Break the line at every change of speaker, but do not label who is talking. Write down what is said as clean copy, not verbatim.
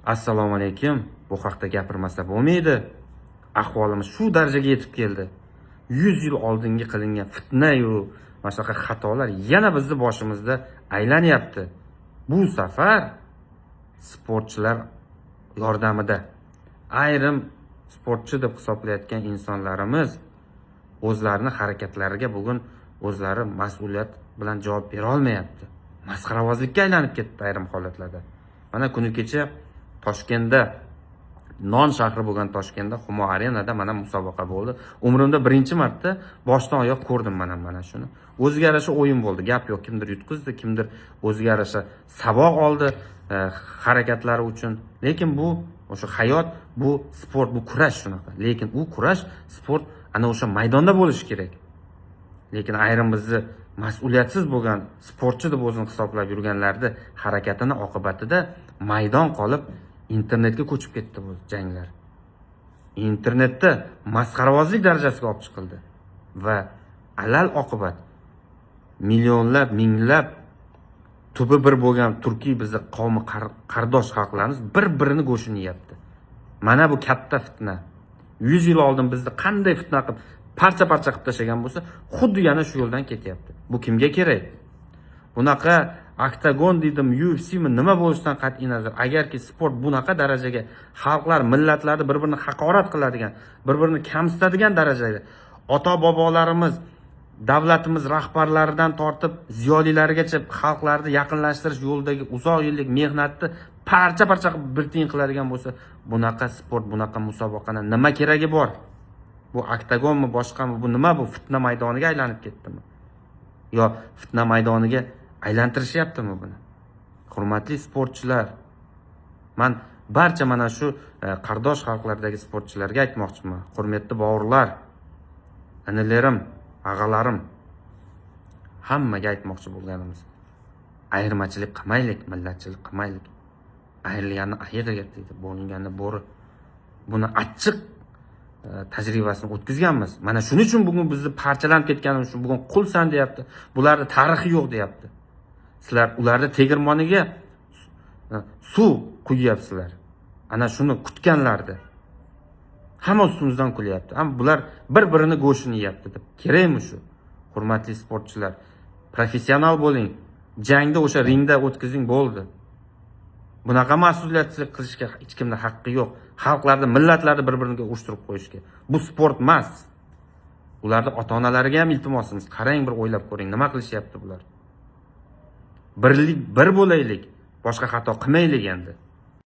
Assalomu alaykum. Bu haqda gapirmasa bo'lmaydi. Ahvolimiz shu darajaga yetib keldi. 100 yil oldingi qilingan fitna yu mana shunaqa xatolar yana bizni boshimizda aylanyapti. Bu safar sportchilar yordamida ayrim sportchi deb hisoblayotgan insonlarimiz o'zlarini harakatlariga bugun o'zlari mas'uliyat bilan javob bera olmayapti. Masxarabozlikka aylanib ketdi ayrim holatlarda. Mana kuni kecha Toshkentda, non shahri bo'lgan Toshkentda Humo Arenada mana musobaqa bo'ldi. Umrimda birinchi marta boshdan oyoq ko'rdim mana shuni. O'ziga yarasha o'yin bo'ldi. Gap yo'q, kimdir yutqizdi, kimdir o'ziga yarasha saboq oldi harakatlari uchun. Lekin bu o'sha hayot, bu sport, bu kurash shunaqa. Lekin u kurash, sport ana o'sha maydonda bo'lishi kerak. Lekin ayrim bizni mas'uliyatsiz bo'lgan sportchi deb o'zini hisoblab yurganlarni harakatini oqibatida maydon qolib internetga ko'chib ketdi bu janglar. Internetda masxarabozlik darajasiga olib chiqildi va alal oqibat millionlab, minglab tubi bir bo'lgan Turkiy bizni qavmi qardosh xalqlarimiz bir-birini go'shini yeyapti. Mana bu katta fitna. 100 yil oldin bizni qanday fitna qilib parcha-parcha qilib tashlagan bo'lsa, xuddi yana shu yo'ldan ketyapti. Bu kimga kerak? Bunaqa oktagon dedim, UFC'mi nima bo'lishidan qat'iy nazar, agarki sport bunaqa darajaga xalqlar, millatlarni bir-birini haqorat qiladigan, bir-birini kamsitadigan darajada ota-bobolarimiz, davlatimiz rahbarlaridan tortib ziyolilarigacha xalqlarni yaqinlashtirish yo'lidagi uzoq yillik mehnatni parcha-parcha qilib bir tiyin qiladigan bo'lsa, bunaqa sport, bunaqa musobaqani nima keragi bor? Bu oktagonmi, boshqami, bu nima, bu fitna maydoniga aylanib ketdimi? Yo fitna maydoniga aylantirishyaptimi buni? Hurmatli sportchilar, men barcha mana shu qardosh xalqlardagi sportchilarga aytmoqchiman. Hurmatli bovurlar, anilarim, ag'alarim, hammaga aytmoqchi bo'lganimiz: ayirmachilik qilmaylik, millatchilik qilmaylik. Ayrilganni ayiq deydi, bo'linganni bo'ri. Buni achchiq tajribasini o'tkazganmiz. Mana shuning uchun bugun bizni parchalanib ketganimiz uchun bugun qulsan deyapti. Bularda tarixi yo'q deyapti. Sizlar ularni tegirmoniga suv quyyapsizlar. Ana shuni kutganlardi. Hamma ustimizdan kulyapti. Ammo bular bir-birini go'shini yeyapti deb. Kerakmi shu? Hurmatli sportchilar, professional bo'ling. Jangda o'sha ringda o'tkazing bo'ldi. Bunaqa mas'uliyatsizlik qilishga hech kimda haqqi yo'q. Xalqlarni, millatlarni bir-biriga urushtirib qo'yishga. Bu sport emas. Ularning ota-onalariga ham iltimosimiz, qarang, bir o'ylab ko'ring, nima qilishyapti bular. Bir bo'laylik, boshqa xato qilmaylik endi.